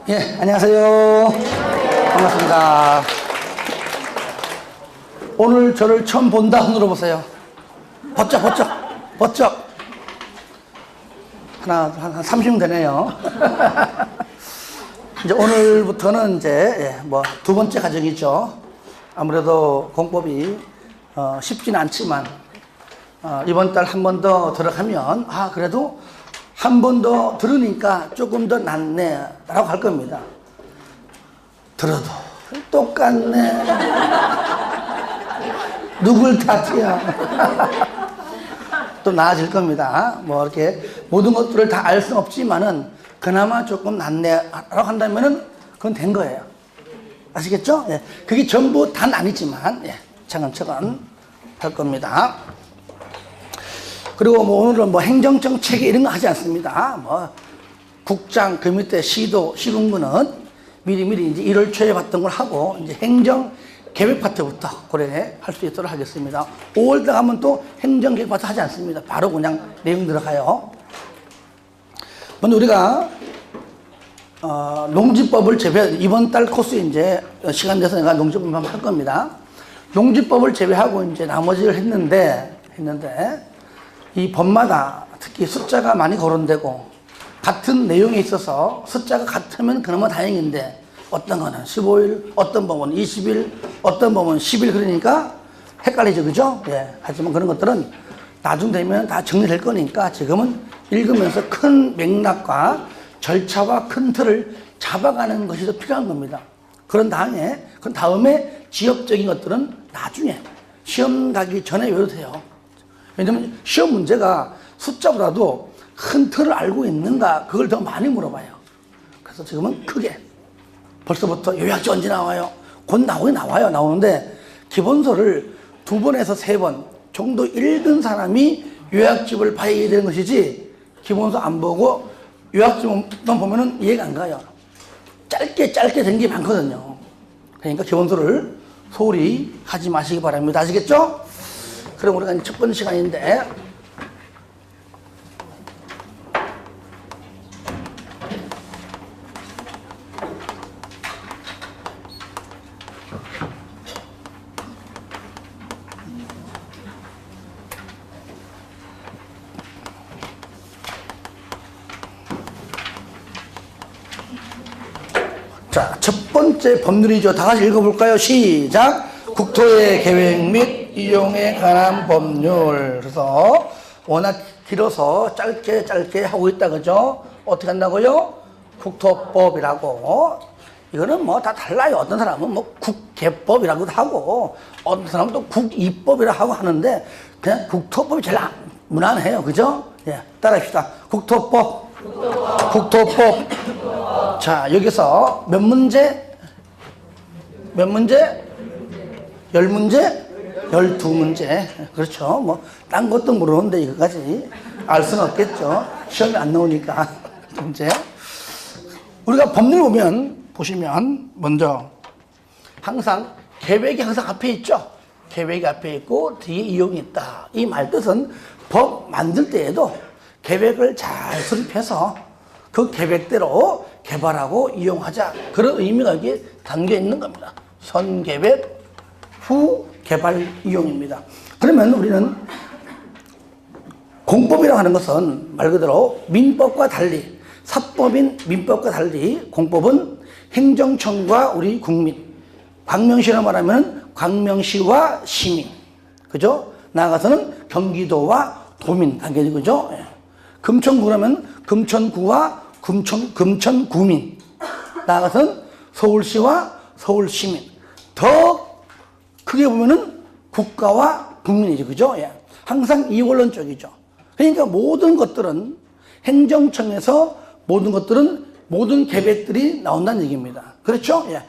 예, 안녕하세요. 반갑습니다. 오늘 저를 처음 본다 손으로 보세요. 버쩍, 버쩍, 버쩍. 한 30명 되네요. 이제 오늘부터는 이제 두 번째 과정이죠. 아무래도 공법이 쉽지는 않지만 이번 달 한 번 더 들어가면 그래도 한 번 더 들으니까 조금 더 낫네 라고 할 겁니다. 들어도 똑같네. 누굴 탓이야. 또 나아질 겁니다. 뭐 이렇게 모든 것들을 다 알 수는 없지만은 그나마 조금 낫네 라고 한다면은 그건 된 거예요. 아시겠죠? 예. 그게 전부 다는 아니지만 차근차근 할 겁니다. 그리고 오늘은 행정청 체계 이런 거 하지 않습니다. 국장, 그 밑에 시도, 시군구는 미리 이제 1월 초에 봤던 걸 하고 이제 행정 계획 파트부터 고려해 할 수 있도록 하겠습니다. 5월 들어가면 또 행정 계획 파트 하지 않습니다. 바로 그냥 내용 들어가요. 먼저 우리가 농지법을 이번 달 코스 이제 시간 돼서 내가 농지법 한번 할 겁니다. 농지법을 제외하고 이제 나머지를 했는데 이 법마다 특히 숫자가 많이 거론되고 같은 내용에 있어서 숫자가 같으면 그나마 다행인데 어떤 거는 15일, 어떤 법은 20일, 어떤 법은 10일 그러니까 헷갈리죠, 그죠? 예. 하지만 그런 것들은 나중 되면 다 정리될 거니까 지금은 읽으면서 큰 맥락과 절차와 큰 틀을 잡아가는 것이 더 필요한 겁니다. 그런 다음에 지역적인 것들은 나중에 시험 가기 전에 외워도 돼요. 왜냐면 시험 문제가 숫자보다도 큰 틀을 알고 있는가 그걸 더 많이 물어봐요. 그래서 지금은 크게 벌써부터 요약지 언제 나와요? 곧 나오는데 기본서를 2번에서 3번 정도 읽은 사람이 요약집을 봐야 되는 것이지 기본서 안 보고 요약집만 보면은 이해가 안 가요. 짧게 된 게 많거든요. 그러니까 기본서를 소홀히 하지 마시기 바랍니다. 아시겠죠? 그럼 우리가 이제 첫 번째 시간인데 자, 첫 번째 법률이죠. 다 같이 읽어볼까요? 시작! 국토의 계획 및 이용에 관한 법률. 그래서 워낙 길어서 짧게 하고 있다, 그죠? 어떻게 한다고요? 국토법이라고. 이거는 다 달라요. 어떤 사람은 국계법이라고도 하고, 어떤 사람은 또 국이법이라고 하고 하는데, 그냥 국토법이 제일 무난해요. 그죠? 예, 따라합시다. 국토법. 자, 여기서 몇 문제? 10문제? 12문제. 그렇죠. 딴 것도 모르는데 이거까지 알 수는 없겠죠. 시험이 안 나오니까. 문제. 우리가 법률 보시면, 먼저, 항상 계획이 항상 앞에 있죠. 계획이 앞에 있고, 뒤에 이용이 있다. 이 말 뜻은 법 만들 때에도 계획을 잘 수립해서 그 계획대로 개발하고 이용하자. 그런 의미가 여기 담겨 있는 겁니다. 선계획, 후 개발 이용입니다. 그러면 우리는 공법이라고 하는 것은 말 그대로 민법과 달리, 사법인 민법과 달리 공법은 행정청과 우리 국민, 광명시로 말하면 광명시와 시민, 그죠? 나아가서는 경기도와 도민 관계죠, 그죠? 예. 금천구 그러면 금천구와 금천구민, 나아가서는 서울시와 서울시민, 더 크게 보면은 국가와 국민이죠, 그죠? 예. 항상 이 원론적이죠. 그러니까 모든 것들은 행정청에서 모든 계획들이 나온다는 얘기입니다. 그렇죠? 예.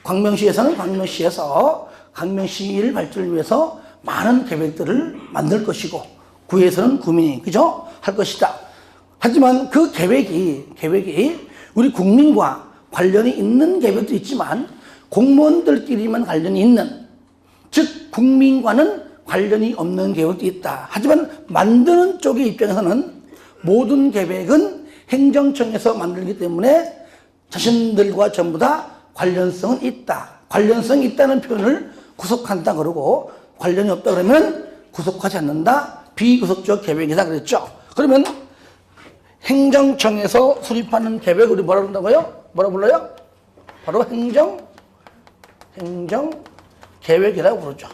광명시에서는 광명시에서 광명시를 발전을 위해서 많은 계획들을 만들 것이고, 구에서는 구민이, 그죠? 할 것이다. 하지만 그 계획이 우리 국민과 관련이 있는 계획도 있지만 공무원들끼리만 관련이 있는, 즉 국민과는 관련이 없는 계획도 있다. 하지만 만드는 쪽의 입장에서는 모든 계획은 행정청에서 만들기 때문에 자신들과 전부 다 관련성은 있다. 관련성이 있다는 표현을 구속한다 그러고 관련이 없다 그러면 구속하지 않는다. 비구속적 계획이다 그랬죠. 그러면 행정청에서 수립하는 계획을 우리 뭐라 그런다고요? 뭐라 불러요? 바로 행정계획이라고 부르죠.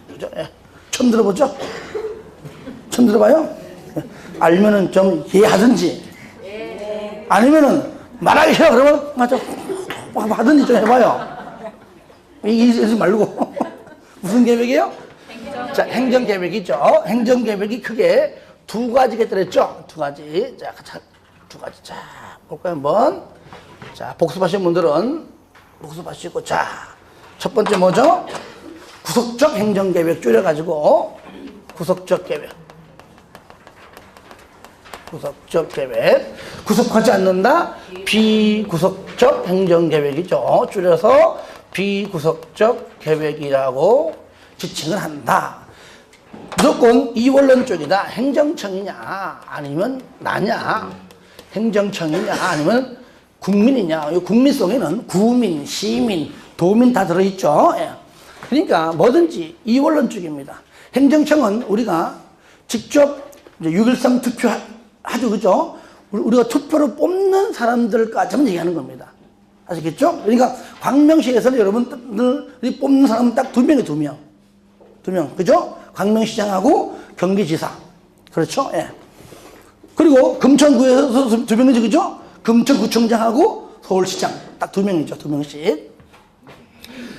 그죠? 예. 처음 들어보죠? 처음 들어봐요? 예. 알면은 좀 이해하든지 아니면은 말하기 싫어 그러면 맞아 하든지 좀 해봐요. 이러지 말고 무슨 계획이에요? 자, 행정계획이죠. 행정계획이 크게 두 가지가 있더랬죠. 두 가지. 자, 두 가지. 자, 볼까요, 한번. 자, 복습하신 분들은 복습하시고, 자, 첫 번째 뭐죠? 구속적 행정계획 줄여가지고, 구속적 계획. 구속적 계획. 구속하지 않는다? 비구속적 행정계획이죠. 줄여서 비구속적 계획이라고 지칭을 한다. 무조건 이원론 쪽이다. 행정청이냐 아니면 나냐, 행정청이냐 아니면 국민이냐. 이 국민성에는 구민, 시민, 도민 다 들어있죠. 예. 그러니까 뭐든지 이원론 쪽입니다. 행정청은 우리가 직접 6.13 투표하죠, 그죠? 우리가 투표로 뽑는 사람들까지만 얘기하는 겁니다. 아시겠죠? 그러니까 광명시에서는 여러분들이 뽑는 사람은 딱 두 명이 두 명. 그죠? 광명시장하고 경기지사. 그렇죠? 예. 그리고 금천구에서 두 명이죠, 그죠? 금천구청장하고 서울시장. 딱 두 명이죠, 두 명씩.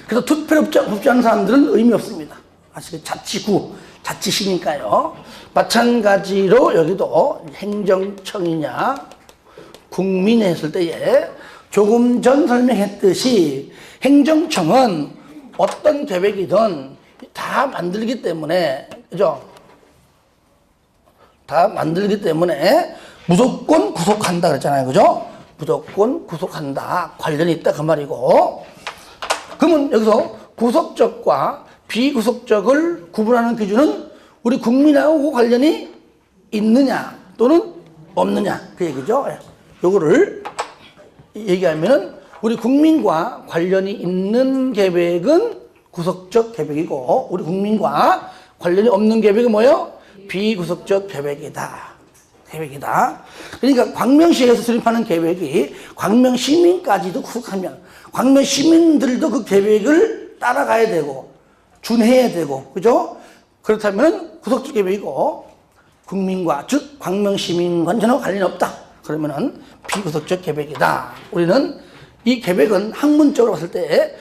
그래서 투표를 뽑지 않는 사람들은 의미 없습니다. 아시겠죠? 자치구, 자치시니까요. 마찬가지로 여기도 행정청이냐, 국민이 했을 때에 조금 전 설명했듯이 행정청은 어떤 계획이든 다 만들기 때문에, 그죠? 다 만들기 때문에 무조건 구속한다 그랬잖아요. 그죠? 무조건 구속한다. 관련이 있다 그 말이고. 그러면 여기서 구속적과 비구속적을 구분하는 기준은 우리 국민하고 관련이 있느냐 또는 없느냐 그 얘기죠. 요거를 얘기하면은 우리 국민과 관련이 있는 계획은 구속적 계획이고 우리 국민과 관련이 없는 계획은 뭐예요? 비구속적 계획이다. 그러니까 광명시에서 수립하는 계획이 광명 시민까지도 구속하면 광명 시민들도 그 계획을 따라가야 되고 준해야 되고, 그죠? 그렇다면 구속적 계획이고 국민과 즉 광명 시민과는 전혀 관련이 없다. 그러면은 비구속적 계획이다. 우리는 이 계획은 학문적으로 봤을 때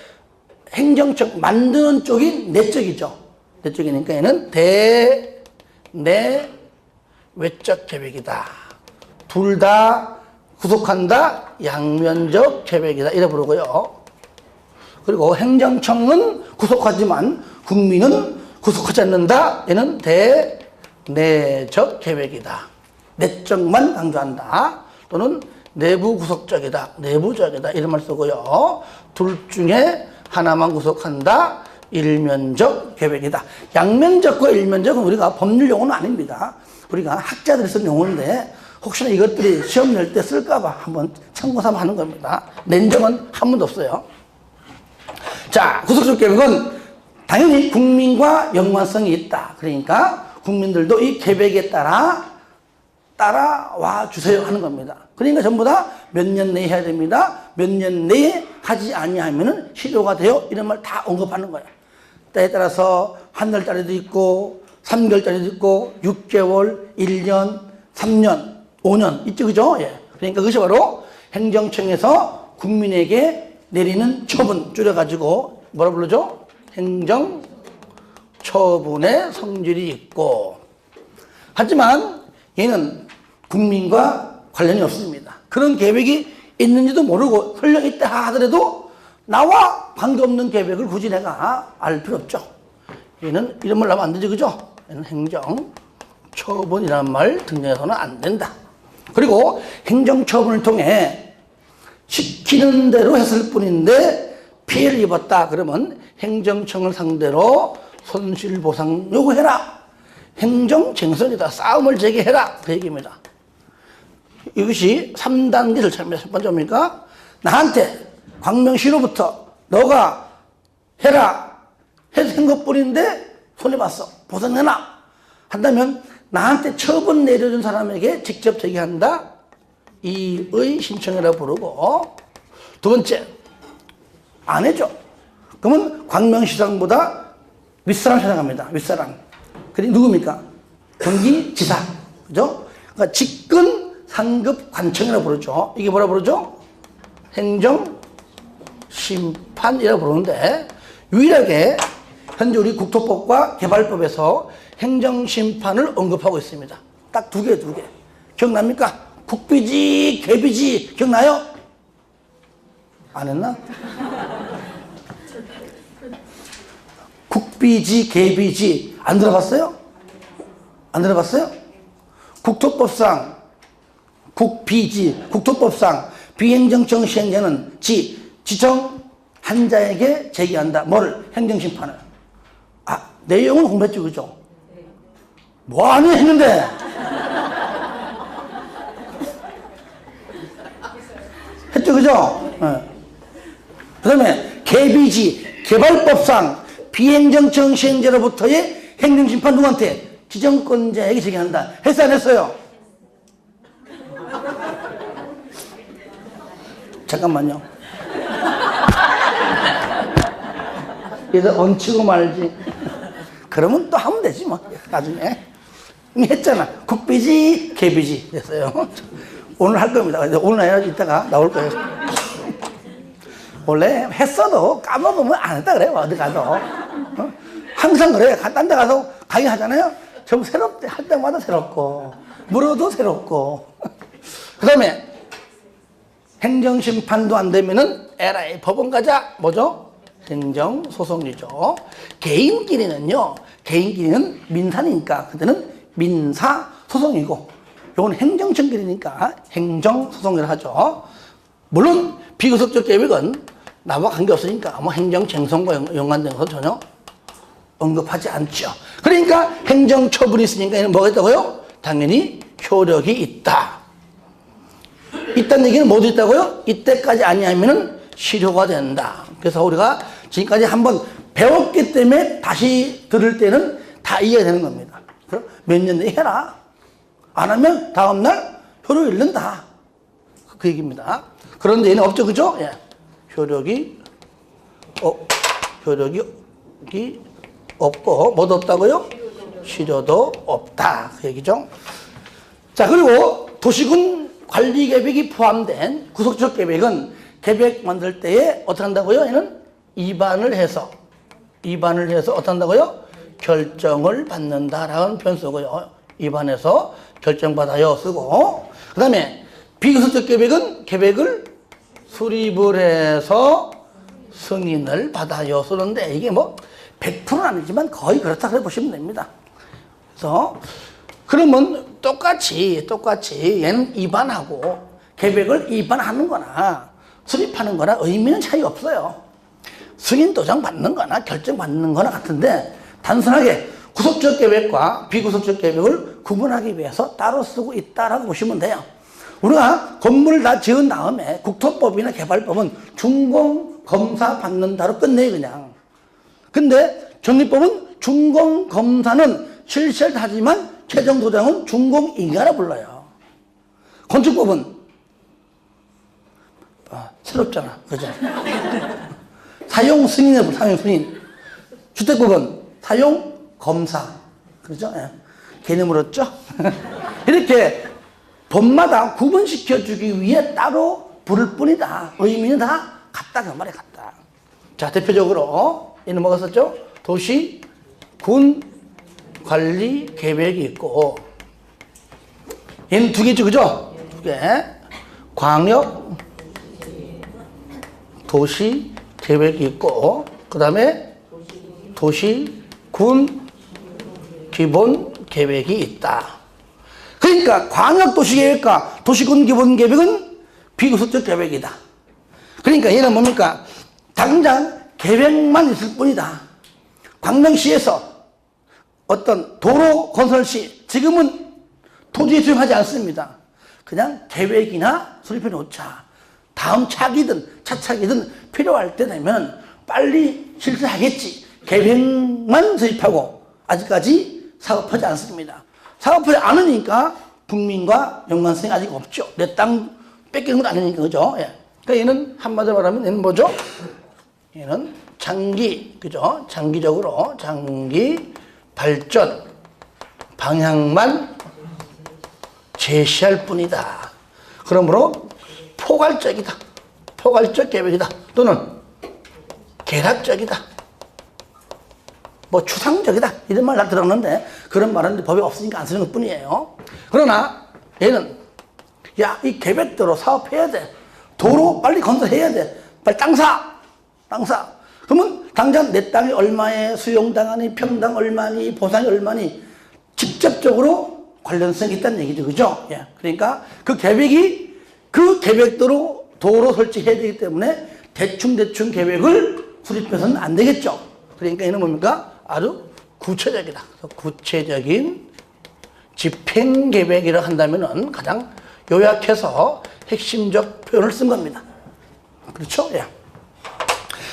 행정적 만드는 쪽이 내적이죠. 내적이니까 얘는 내외적 계획이다. 둘 다 구속한다. 양면적 계획이다. 이래 부르고요. 그리고 행정청은 구속하지만 국민은 구속하지 않는다. 얘는 대내적 계획이다. 내적만 강조한다. 또는 내부 구속적이다. 내부적이다. 이런 말 쓰고요. 둘 중에 하나만 구속한다. 일면적 계획이다. 양면적과 일면적은 우리가 법률 용어는 아닙니다. 우리가 학자들이 쓴 용어인데 혹시나 이것들이 시험 낼 때 쓸까봐 한번 참고 삼아 하는 겁니다. 낸 적은 한 번도 없어요. 자, 구속적 계획은 당연히 국민과 연관성이 있다. 그러니까 국민들도 이 계획에 따라와 주세요 하는 겁니다. 그러니까 전부 다 몇 년 내에 해야 됩니다. 몇 년 내에 하지 아니하면은 실효가 돼요. 이런 말 다 언급하는 거예요. 때에 따라서 한 달짜리도 있고 3개월짜리도 있고 6개월, 1년, 3년, 5년 있죠, 그죠? 예. 그러니까 그것이 바로 행정청에서 국민에게 내리는 처분 줄여가지고 뭐라 부르죠? 행정처분의 성질이 있고 하지만 얘는 국민과 관련이 없습니다. 그런 계획이 있는지도 모르고 설령 있다 하더라도 나와 관계없는 계획을 굳이 내가 알 필요 없죠. 얘는 이런 말 나면 안 되죠, 그죠? 얘는 행정처분이라는 말 등장해서는 안 된다. 그리고 행정처분을 통해 시키는 대로 했을 뿐인데 피해를 입었다. 그러면 행정청을 상대로 손실보상 요구해라. 행정쟁선이다. 싸움을 제기해라. 그 얘기입니다. 이것이 3단계 절차입니다. 첫 번째 뭡니까? 나한테 광명시로부터 너가 해라 해서 한 것뿐인데 손해봤어. 보상해놔. 한다면 나한테 처분 내려준 사람에게 직접 제기한다. 이의 신청이라고 부르고, 두 번째, 안 해줘. 그러면 광명시장보다 윗사람 찾아갑니다. 윗사람. 그게 누굽니까? 경기지사. 그죠? 그러니까 직근 상급 관청이라고 부르죠. 이게 뭐라 부르죠? 행정심판이라고 부르는데, 유일하게 현재 우리 국토법과 개발법에서 행정심판을 언급하고 있습니다. 딱 두 개. 기억납니까? 국비지, 개비지, 기억나요? 안 했나? 국비지, 개비지, 안 들어봤어요? 안 들어봤어요? 국토법상, 국비지, 국토법상 비행정청 시행자는 지정 한 자에게 제기한다. 뭐를? 행정심판을. 아, 내용은 공부했죠, 그죠? 뭐 아니 했는데. 했죠, 그죠? 네. 그 다음에 개비지, 개발법상 비행정청 시행자로부터의 행정심판 누구한테? 지정권자에게 제기한다. 했어, 안 했어요? 잠깐만요. 얘들 얹히고 말지. 그러면 또 하면 되지 뭐 나중에. 이미 했잖아. 국비지, 개비지 됐어요. 오늘 할 겁니다. 오늘 아니라 이따가 나올 거예요. 원래 했어도 까먹으면 안 했다 그래요. 어디 가도. 어? 항상 그래. 딴 데 가서 강의하잖아요. 좀 새롭대. 할 때마다 새롭고 물어도 새롭고. 그 다음에 행정심판도 안 되면은 에라이 법원 가자. 뭐죠? 행정소송이죠. 개인끼리는 민사니까 그때는 민사소송이고, 요건 행정청끼리니까 행정소송이라 하죠. 물론 비구속적 계획은 나와 관계없으니까 뭐 행정쟁송과 연관된 것은 전혀 언급하지 않죠. 그러니까 행정처분이 있으니까 얘는 뭐가 있다고요? 당연히 효력이 있다. 있다는 얘기는 뭐도 있다고요? 이때까지 아니하면은 실효가 된다. 그래서 우리가 지금까지 한번 배웠기 때문에 다시 들을 때는 다 이해가 되는 겁니다. 몇 년 내에 해라. 안 하면 다음날 효력 잃는다. 그 얘기입니다. 그런데 얘는 없죠, 그죠? 예. 효력이 없고, 뭐도 없다고요? 실효도 없다. 그 얘기죠. 자, 그리고 도시군 관리 계획이 포함된 구속적 계획은 계획 만들 때에 어떻게 한다고요? 얘는 입안을 해서 어떻게 한다고요? 결정을 받는다라는 표현 쓰고요. 입안해서 결정받아요 쓰고, 그 다음에 비구속적 계획은 계획을 수립을 해서 승인을 받아요 쓰는데, 이게 뭐 100%는 아니지만 거의 그렇다 그래 보시면 됩니다. 그래서 그러면 똑같이 얘는 입안하고 계획을 입안하는 거나 수립하는 거나 의미는 차이 없어요. 승인 도장 받는 거나 결정 받는 거나 같은데, 단순하게 구속적 계획과 비구속적 계획을 구분하기 위해서 따로 쓰고 있다라고 보시면 돼요. 우리가 건물을 다 지은 다음에 국토법이나 개발법은 준공 검사 받는다로 끝내요, 그냥. 근데 정리법은 준공 검사는 실시하지만 최종 도장은 준공 인가라 불러요. 건축법은 새롭잖아, 그죠? 사용 승인을 불러, 사용 승인. 주택법은 사용 검사, 그죠? 예. 괜히 물었죠? 이렇게 법마다 구분시켜주기 위해 따로 부를 뿐이다. 의미는 다 같다, 그 말이 같다. 자, 대표적으로 얘는 뭐가 썼죠? 도시, 군, 관리, 계획이 있고, 얘는 두 개죠, 그죠? 두 개. 광역, 도시, 계획이 있고, 그 다음에 도시, 군, 기본 계획이 있다. 그러니까 광역도시계획과 도시군 기본계획은 비구속적 계획이다. 그러니까 얘는 뭡니까? 당장 계획만 있을 뿐이다. 광명시에서 어떤 도로 건설 시 지금은 토지에 수용하지 않습니다. 그냥 계획이나 수립해 놓자. 다음 차기든 차차기든 필요할 때 되면 빨리 실시하겠지. 계획만 수립하고 아직까지 사업하지 않습니다. 사업하지 않으니까 국민과 연관성이 아직 없죠. 내 땅 뺏기는 건 아니니까, 그죠? 예. 그러니까 얘는 한마디로 말하면 얘는 뭐죠? 얘는 장기, 그죠? 장기적으로, 장기 발전 방향만 제시할 뿐이다. 그러므로 포괄적이다. 포괄적 계획이다. 또는 계략적이다. 뭐 추상적이다. 이런 말 다 들었는데 그런 말은 법이 없으니까 안 쓰는 것 뿐이에요. 그러나 얘는 야, 이 계획대로 사업해야 돼. 도로 빨리 건설해야 돼. 빨리 땅 사. 땅 사. 그러면 당장 내 땅이 얼마에 수용당하니 평당 얼마니 보상이 얼마니 직접적으로 관련성이 있다는 얘기죠. 그죠? 예. 그러니까 그 계획이 그 계획대로 도로 설치해야 되기 때문에 대충 계획을 수립해서는 안 되겠죠. 그러니까 얘는 뭡니까? 아주 구체적이다. 구체적인 집행계획이라고 한다면은 가장 요약해서 핵심적 표현을 쓴 겁니다. 그렇죠? 예.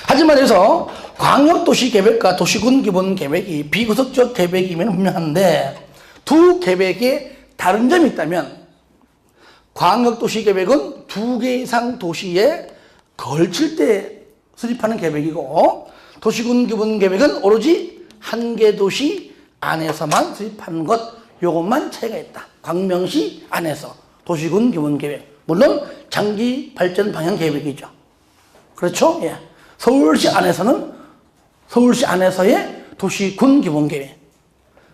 하지만 여기서 광역도시계획과 도시군기본계획이 비구속적 계획이면 분명한데 두 계획에 다른 점이 있다면 광역도시계획은 2개 이상 도시에 걸칠 때 수립하는 계획이고 도시군기본계획은 오로지 1개 도시 안에서만 수립하는 것, 요것만 차이가 있다. 광명시 안에서 도시군기본계획. 물론 장기 발전 방향 계획이죠. 그렇죠? 예. 서울시 안에서는 서울시 안에서의 도시군기본계획.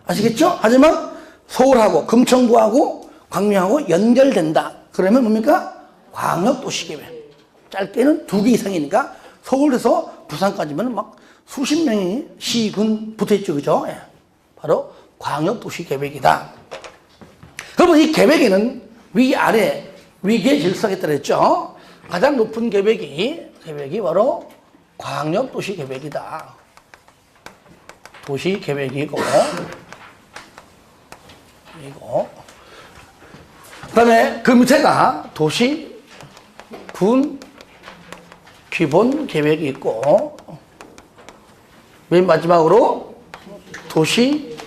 아시겠죠? 하지만 서울하고 금천구하고 광명하고 연결된다. 그러면 뭡니까? 광역도시계획. 짧게는 2개 이상이니까 서울에서 부산까지면 막 수십 명이 시군 붙어있죠. 그죠? 예. 바로 광역도시계획이다. 그러면 이 계획에는 위아래 위계 질서가 있다고 했죠. 가장 높은 계획이 바로 광역도시계획이다. 도시계획이고 그 다음에 그 밑에가 도시 군 기본 계획이 있고 맨 마지막으로 도시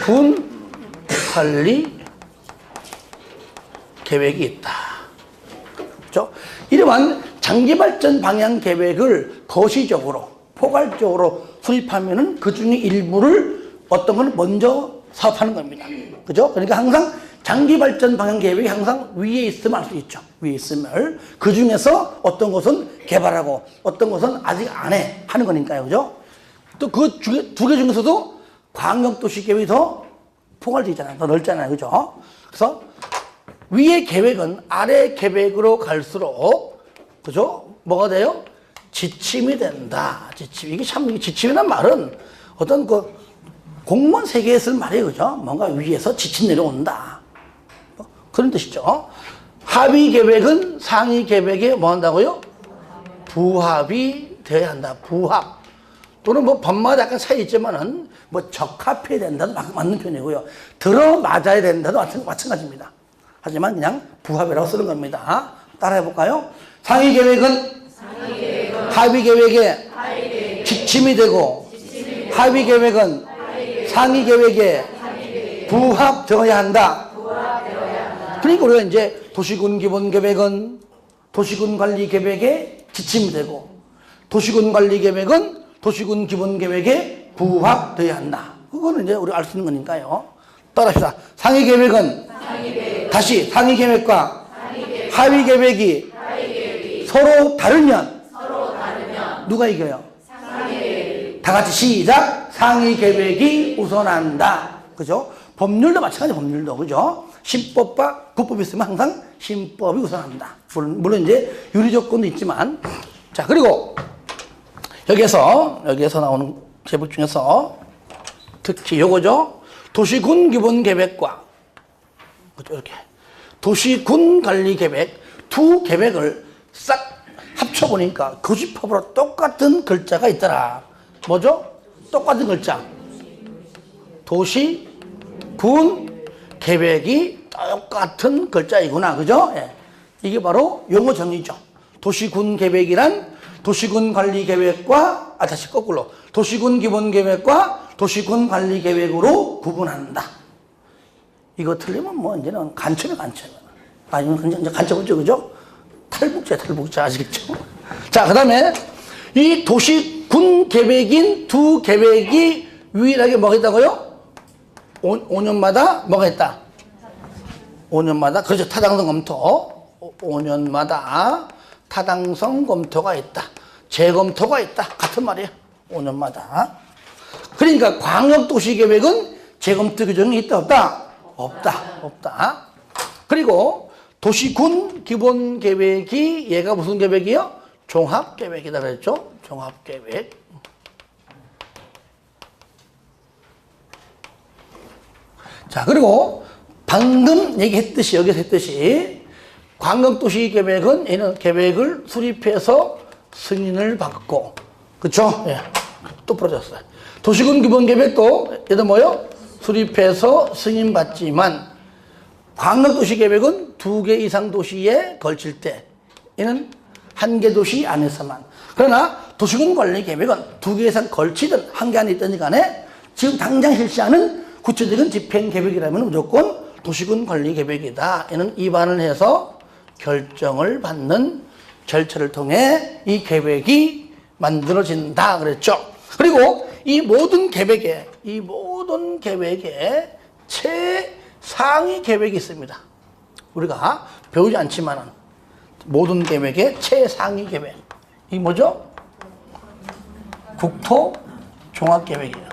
군 관리 계획이 있다. 그렇죠? 이러한 장기 발전 방향 계획을 거시적으로 포괄적으로 수립하면은 그 중에 일부를 어떤 건 먼저 사업하는 겁니다. 그죠? 그러니까 항상 장기 발전 방향 계획이 항상 위에 있으면 알 수 있죠. 위에 있으면 그 중에서 어떤 것은 개발하고 어떤 것은 아직 안 해 하는 거니까요. 그죠? 또 그 두 개 중에서도 광역도시 계획이 더 포괄되어 있잖아요. 더 넓잖아요. 그죠? 그래서 위의 계획은 아래 계획으로 갈수록 그죠? 뭐가 돼요? 지침이 된다. 지침. 이게 참 지침이란 말은 어떤 그 공무원 세계에 쓸 말이에요. 그죠? 뭔가 위에서 지침 내려온다. 그런 뜻이죠. 하위 계획은 상위 계획에 뭐 한다고요? 부합이 되어야 한다. 부합. 또는 뭐 법마다 약간 차이 있지만은 뭐 적합해야 된다도 맞는 편이고요. 들어맞아야 된다도 마찬가지입니다. 하지만 그냥 부합이라고 쓰는 겁니다. 따라해 볼까요? 상위 계획은 하위 계획에 지침이 되고 하위 계획은 상위 계획에 부합되어야 한다. 그러니까 우리가 이제 도시군 기본 계획은 도시군 관리 계획에 지침이 되고 도시군 관리 계획은 도시군 기본 계획에 부합되어야 한다. 그거는 이제 우리가 알 수 있는 거니까요. 따라합시다. 상위 계획은 다시 상위 계획과 하위 계획이 서로 다르면 누가 이겨요? 다 같이 시작. 상위 계획이 우선한다. 그죠? 법률도 마찬가지 법률도 그죠? 신법과 국법이 있으면 항상 신법이 우선합니다. 물론 이제 유리 조건도 있지만 자 그리고 여기에서 나오는 제목 중에서 특히 요거죠. 도시군 기본 계획과 이렇게 도시군 관리 계획 두 계획을 싹 합쳐보니까 교집합으로 똑같은 글자가 있더라. 뭐죠? 똑같은 글자. 도시군 계획이 똑같은 글자이구나. 그죠? 예. 이게 바로 용어 정의죠. 도시군 계획이란 도시군 관리 계획과, 다시 거꾸로. 도시군 기본 계획과 도시군 관리 계획으로 구분한다. 이거 틀리면 뭐, 이제는 간첩이야, 간첩. 아니면 이제 간첩이죠, 그죠? 탈북자, 아시겠죠? 자, 그 다음에 이 도시군 계획인 두 계획이 유일하게 뭐가 있다고요? 5년마다 뭐가 있다? 5년마다, 그렇죠. 타당성 검토. 5년마다 타당성 검토가 있다. 재검토가 있다. 같은 말이에요. 5년마다. 그러니까 광역도시계획은 재검토 규정이 있다, 없다? 없다. 그리고 도시군 기본계획이 얘가 무슨 계획이요? 종합계획이다 그랬죠? 종합계획. 자, 그리고 방금 얘기했듯이, 여기서 했듯이, 광역도시계획은 얘는 계획을 수립해서 승인을 받고, 그쵸? 예. 또 부러졌어요. 도시군 기본계획도 얘도 뭐요? 수립해서 승인받지만, 광역도시계획은 2개 이상 도시에 걸칠 때, 얘는 1개 도시 안에서만. 그러나 도시군 관리계획은 2개 이상 걸치든 1개 안에 있든지 간에 지금 당장 실시하는 구체적인 집행계획이라면 무조건 도시군 관리계획이다. 얘는 입안을 해서 결정을 받는 절차를 통해 이 계획이 만들어진다 그랬죠. 그리고 이 모든 계획에 최상위 계획이 있습니다. 우리가 배우지 않지만은 모든 계획의 최상위 계획. 이 뭐죠? 국토 종합계획이에요.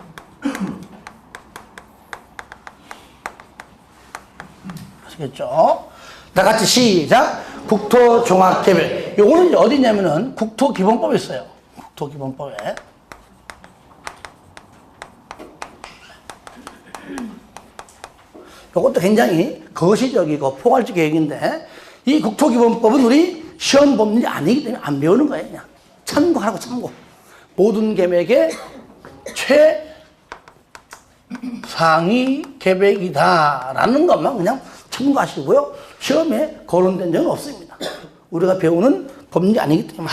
아시겠죠? 다 같이 시작. 국토 종합계획. 요거는 어디냐면은 국토기본법에 있어요. 국토기본법에. 이것도 굉장히 거시적이고 포괄적 계획인데, 이 국토기본법은 우리 시험 법률이 아니기 때문에 안 배우는 거예요. 그냥 참고하라고, 참고. 모든 계획의 최상위 계획이다라는 것만 그냥 참고하시고요. 시험에 거론된 적은 없습니다. 우리가 배우는 법률이 아니기 때문에.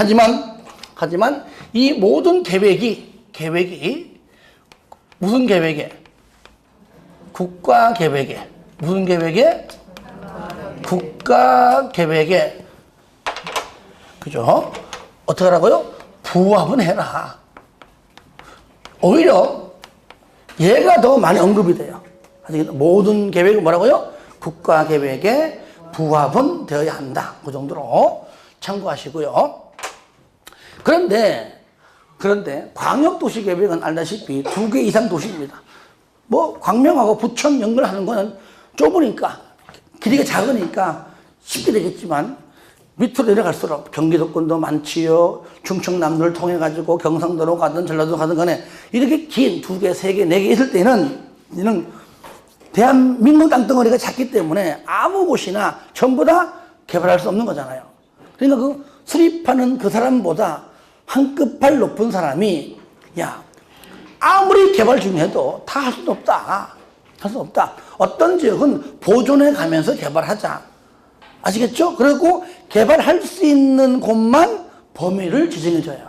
하지만 이 모든 계획이 무슨 계획에? 국가계획에. 무슨 계획에? 국가계획에. 그죠? 어떻게 하라고요? 부합은 해라. 오히려 얘가 더 많이 언급이 돼요. 모든 계획은 뭐라고요? 국가계획에 부합은 되어야 한다. 그 정도로 참고하시고요. 그런데 광역도시계획은 알다시피 2개 이상 도시입니다. 뭐 광명하고 부천 연결하는 거는 좁으니까, 길이가 작으니까 쉽게 되겠지만 밑으로 내려갈수록 경기도권도 많지요. 충청남도를 통해 가지고 경상도로 가든 전라도로 가든 간에 이렇게 긴 2개, 3개, 4개 있을 때는 대한민국 땅덩어리가 작기 때문에 아무 곳이나 전부 다 개발할 수 없는 거잖아요. 그러니까 그 수립하는 그 사람보다 한 끗발 높은 사람이, 야, 아무리 개발 중해도 다 할 수는 없다. 할 수 없다. 어떤 지역은 보존해 가면서 개발하자. 아시겠죠? 그리고 개발할 수 있는 곳만 범위를 지정해줘요.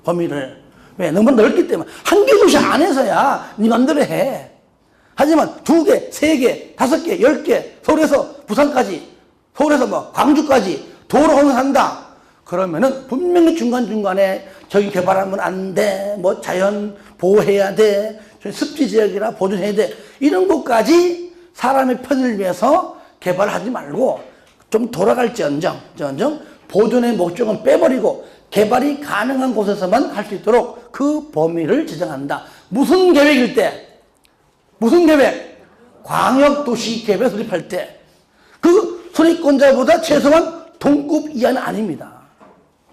범위를. 왜? 너무 넓기 때문에. 한 개 도시 안에서야 네 맘대로 해. 하지만 2개, 3개, 5개, 10개, 서울에서 부산까지, 서울에서 뭐 광주까지 도로 건설한다. 그러면은 분명히 중간중간에 저기 개발하면 안 돼. 뭐 자연 보호해야 돼. 습지 지역이라 보존해야 돼. 이런 것까지 사람의 편을 위해서 개발하지 말고 좀 돌아갈지언정 보존의 목적은 빼버리고 개발이 가능한 곳에서만 할 수 있도록 그 범위를 지정한다. 무슨 계획일 때? 무슨 계획? 광역도시계획 수립할 때 그 수립권자보다 최소한 동급 이하는 아닙니다.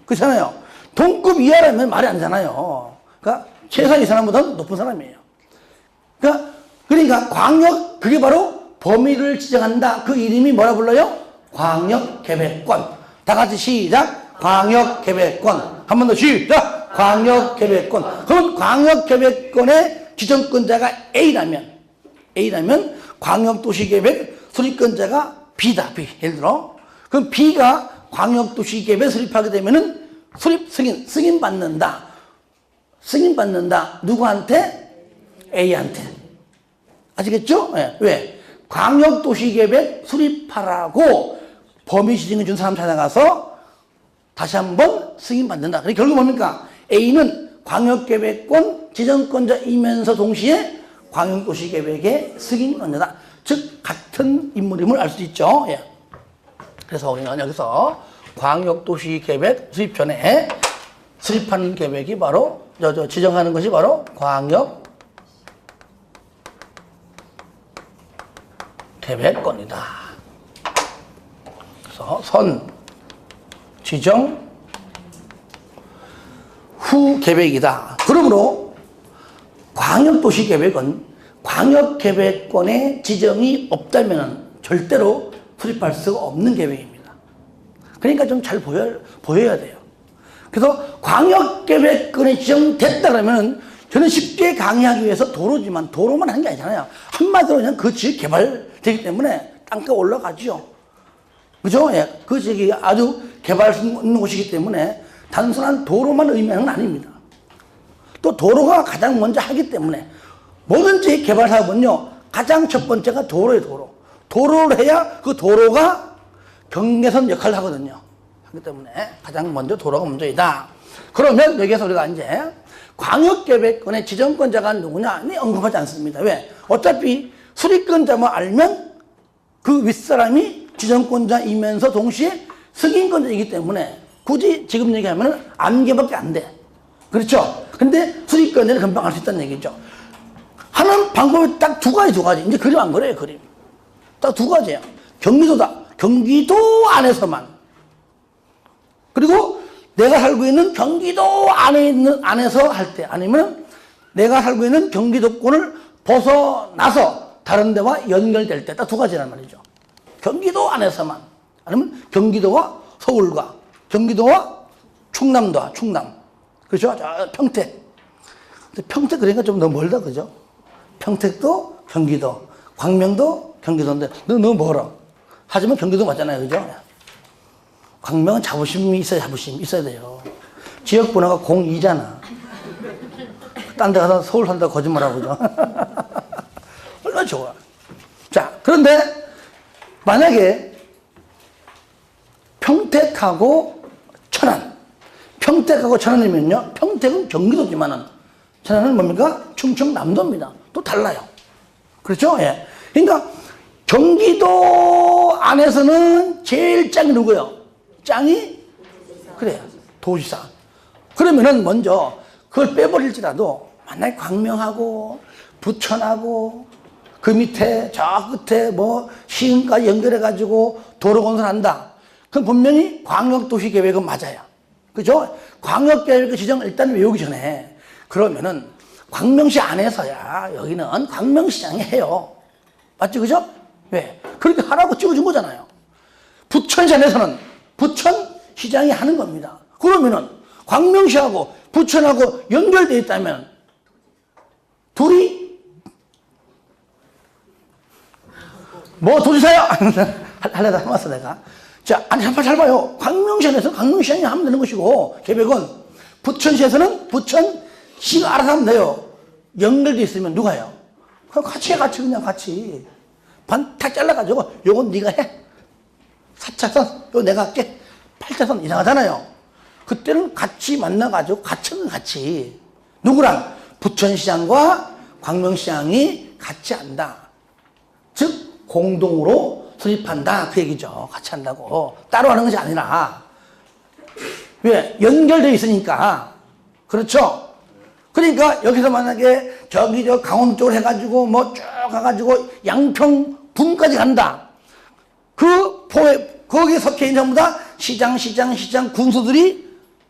그렇잖아요. 동급 이하라면 말이 안 되잖아요. 그러니까 최소한 이 사람보다 높은 사람이에요. 그러니까 광역, 그게 바로 범위를 지정한다. 그 이름이 뭐라 불러요? 광역계획권. 다 같이 시작. 광역계획권. 한 번 더 시작. 광역계획권. 그럼 광역계획권의 지정권자가 A라면 광역도시계획 수립권자가 B다. B. 예를 들어. 그럼 B가 광역도시계획 수립하게 되면은 수립 승인 받는다. 승인 받는다. 누구한테? A한테. 아시겠죠? 네. 왜? 광역도시계획 수립하라고 범위 지정해 준 사람 찾아가서 다시 한번 승인 받는다. 그러니까 결국 뭡니까? A는 광역계획권 지정권자이면서 동시에 광역도시계획의 승인권자다. 즉 같은 인물임을 알 수 있죠. 예. 그래서 우리는 여기서 광역도시계획 수립 전에 수립하는 계획이 바로 지정하는 것이 바로 광역계획권이다. 그래서 선 지정 후 계획이다. 그러므로 광역도시계획은 광역계획권의 지정이 없다면 절대로 수립할 수가 없는 계획입니다. 그러니까 좀 잘 보여야 돼요. 그래서 광역계획권이 지정됐다 그러면 저는 쉽게 강의하기 위해서 도로지만 도로만 하는 게 아니잖아요. 한마디로 그냥 그 지역 개발되기 때문에 땅가 올라가죠. 그죠? 예. 그 지역이 아주 개발할 수 있는 곳이기 때문에 단순한 도로만 의미하는 건 아닙니다. 또 도로가 가장 먼저 하기 때문에 뭐든지 개발 사업은요, 가장 첫 번째가 도로예요, 도로. 도로를 해야 그 도로가 경계선 역할을 하거든요. 하기 때문에 가장 먼저 도로가 먼저이다. 그러면 여기에서 우리가 이제 광역계획권의 지정권자가 누구냐? 언급하지 않습니다. 왜? 어차피 수립권자만 알면 그 윗사람이 지정권자이면서 동시에 승인권자이기 때문에 굳이 지금 얘기하면 암기밖에 안 돼. 그렇죠? 근데 수립권자는 금방 알 수 있다는 얘기죠. 하는 방법이 딱 두 가지. 이제 그림 안 그래요, 그림. 딱 두 가지예요. 경기도다. 경기도 안에서만. 그리고 내가 살고 있는 경기도 안에서 할 때, 아니면 내가 살고 있는 경기도권을 벗어나서 다른 데와 연결될 때, 딱 두 가지란 말이죠. 경기도 안에서만. 아니면 경기도와 서울과, 경기도와 충남도와 충남. 그렇죠? 평택. 평택 그러니까 좀 너무 멀다, 그죠? 평택도 경기도, 광명도 경기도인데 너무 멀어. 하지만 경기도 맞잖아요, 그죠? 광명은 자부심이 있어야 돼요. 지역 번호가 02잖아. 딴 데 가서 서울 산다고 거짓말하고, 그죠? 얼마나 좋아. 자, 그런데 만약에 평택하고 천안이면요, 평택은 경기도지만은 천안은 뭡니까? 충청남도입니다. 또 달라요. 그렇죠? 예. 그러니까 경기도 안에서는 제일 짱이 누구예요? 짱이? 그래요. 도지사. 그러면은 먼저 그걸 빼버릴지라도 만약에 광명하고 부천하고 그 밑에 저 끝에 뭐 시흥까지 연결해가지고 도로 건설한다. 그럼 분명히 광역도시계획은 맞아요. 그죠? 광역계획 지정을 일단 외우기 전에 그러면은 광명시 안에서야 여기는 광명시장이 해요. 맞죠? 그죠? 왜? 그렇게 하라고 찍어준 거잖아요. 부천시 안에서는 부천시장이 하는 겁니다. 그러면은 광명시하고 부천하고 연결되어 있다면 둘이 뭐 도지사야? 하려다 해봤어 내가. 자, 아니 한번 잘 봐요. 광명시 안에서 광명시장이 하면 되는 것이고 계획은 부천시에서는 부천시가 알아서 하면 돼요. 연결되어 있으면 누가 해요? 그럼 같이 해, 그냥 같이. 반 탁 잘라가지고 요건 네가 해. 4차선 요 내가 할게. 8차선 이상하잖아요. 그때는 같이 만나가지고 같이 누구랑? 부천시장과 광명시장이 같이 한다. 즉 공동으로 수립한다 그 얘기죠. 같이 한다고. 따로 하는 것이 아니라. 왜? 연결되어 있으니까. 그렇죠? 그러니까 여기서 만약에 저기 저 강원 쪽으로 해가지고 뭐 쭉 가가지고 양평 분까지 간다. 그 포에 거기에 섞여 있는 전부 다 시장 군수들이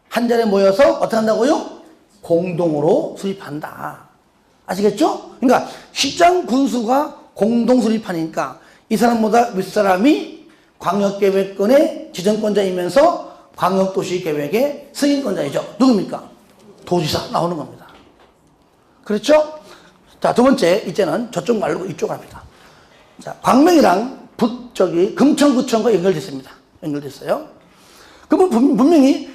한 자리에 모여서 어떻게 한다고요? 공동으로 수립한다. 아시겠죠? 그러니까 시장 군수가 공동 수립하니까 이 사람보다 윗사람이 광역계획권의 지정권자이면서 광역도시계획의 승인권자이죠. 누굽니까? 도지사 나오는 겁니다. 그렇죠? 자, 두 번째, 이제는 저쪽 말고 이쪽 합니다. 자, 광명이랑 금천구청과 연결됐습니다. 연결됐어요. 그러면 분명히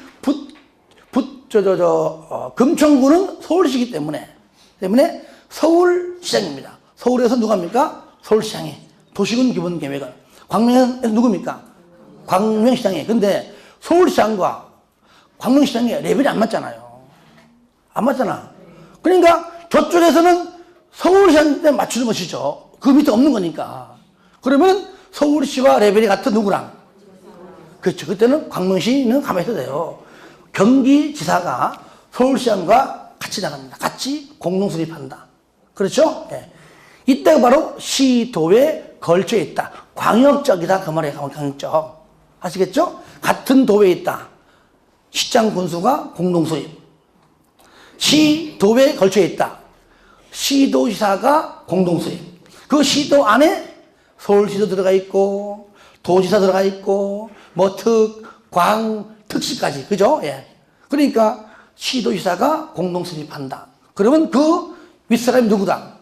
금천구는 서울시이기 때문에 서울시장입니다. 서울에서 누가 합니까? 서울시장이. 도시군 기본 계획은. 광명에서 누굽니까? 광명시장이. 근데 서울시장과 광명시장의 레벨이 안 맞잖아요. 안 맞잖아. 그러니까 저쪽에서는 서울시장 때 맞추는 것이죠. 그 밑에 없는 거니까. 그러면 서울시와 레벨이 같은 누구랑? 그렇죠. 그때는 광명시는 가만히 있어도 돼요. 경기지사가 서울시장과 같이 나갑니다. 같이 공동 수립한다. 그렇죠? 네. 이때가 바로 시도에 걸쳐 있다. 광역적이다. 그 말이에요. 광역적. 아시겠죠? 같은 도에 있다. 시장 군수가 공동 수립. 시도에 걸쳐 있다. 시도지사가 공동 수립. 그 시도 안에 서울시도 들어가 있고 도지사 들어가 있고 뭐 특시까지. 그죠? 예. 그러니까 시도지사가 공동 수립한다. 그러면 그 윗사람이 누구다?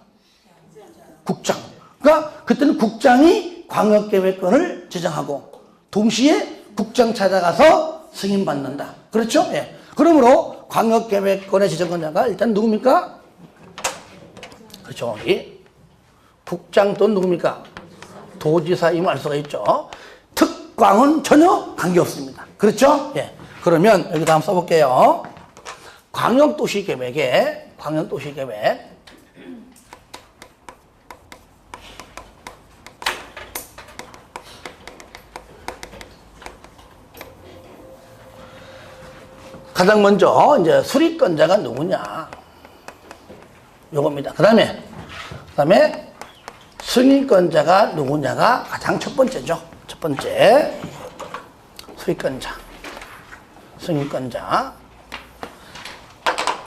국장. 그러니까 그때는 국장이 광역계획권을 제정하고 동시에 국장 찾아가서 승인받는다. 그렇죠? 예. 그러므로 광역계획권의 제정권자가 일단 누굽니까? 그렇죠. 이 국장 또는 누굽니까? 도지사임을 알 수가 있죠. 특광은 전혀 관계없습니다. 그렇죠? 예. 그러면 여기다 한번 써볼게요. 광역도시계획. 가장 먼저 이제 수립권자가 누구냐? 요겁니다. 그다음에 승인권자가 누구냐가 가장 첫 번째죠. 첫 번째 수립권자, 승인권자.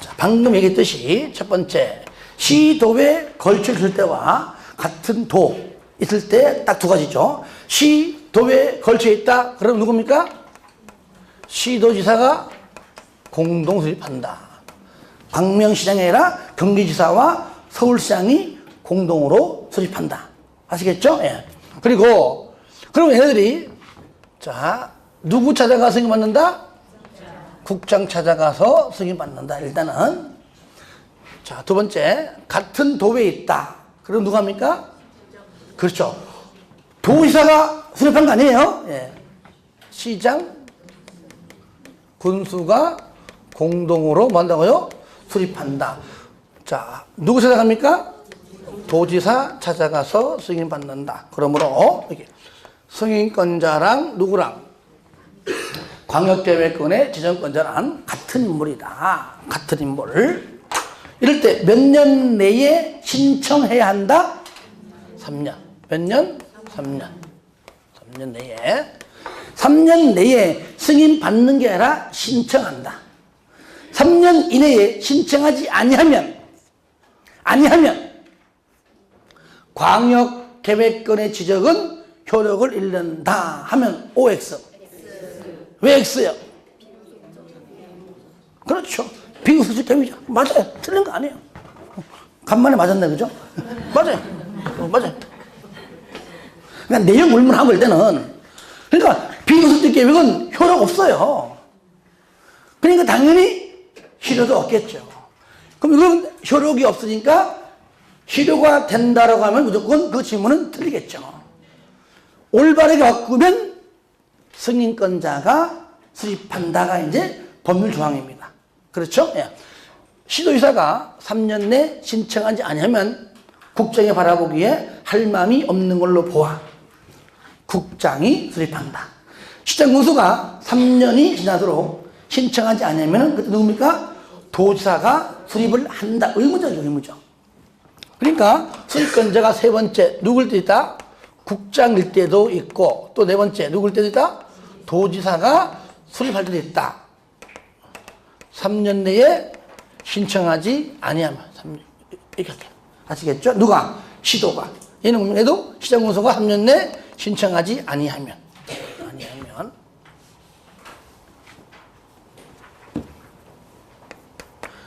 자, 방금 얘기했듯이 첫 번째 시도에 걸쳐 있을 때와 같은 도 있을 때 딱 두 가지죠. 시도에 걸쳐 있다. 그럼 누굽니까? 시도지사가 공동 수립한다. 광명시장이 아니라 경기지사와 서울시장이 공동으로 수립한다. 아시겠죠? 예. 그리고 그럼 얘네들이 자 누구 찾아가 승인받는다? 국장 찾아가서 승인받는다. 일단은 자 두 번째 같은 도에 있다. 그럼 누가 합니까? 그렇죠. 도지사가 수립한 거 아니에요? 예. 시장 군수가 공동으로 뭐 한다고요? 수립한다. 자, 누구 찾아갑니까? 도지사 찾아가서 승인받는다. 그러므로 여기 승인권자랑 누구랑? 광역계획권의 지정권자랑 같은 인물이다. 같은 인물. 이럴 때 몇 년 내에 신청해야 한다? 3년. 몇 년? 3년. 3년 내에. 3년 내에 승인받는 게 아니라 신청한다. 3년 이내에 신청하지 아니하면 광역계획권의 지적은 효력을 잃는다 하면 OX. 왜 X요? 그렇죠. 비우수적 행위죠. 맞아요. 틀린 거 아니에요. 간만에 맞았네, 그죠? 맞아요. 맞아요. 그러니까 내용 불문하고 볼 때는 그러니까 비우수적 계획은 효력 없어요. 그러니까 당연히 실효도 없겠죠. 그럼 이건 효력이 없으니까 실효가 된다라고 하면 무조건 그 질문은 틀리겠죠. 올바르게 바꾸면 승인권자가 수립한다가 이제 법률 조항입니다. 그렇죠? 예. 시도지사가 3년 내 신청하지 않으면 국장이 바라보기에 할 마음이 없는 걸로 보아 국장이 수립한다. 시장군수가 3년이 지나도록 신청하지 않으면 그때 누굽니까? 도지사가 수립을 한다. 의무죠, 의무죠. 그러니까 수립권자가 세 번째 누굴 때 있다? 국장일 때도 있고 또 네 번째 누굴 때도 있다? 도지사가 수립할 때도 있다. 3년 내에 신청하지 아니하면 3년 이렇게 할게요. 아시겠죠? 누가? 시도가. 얘도 시장군수가 3년 내에 신청하지 아니하면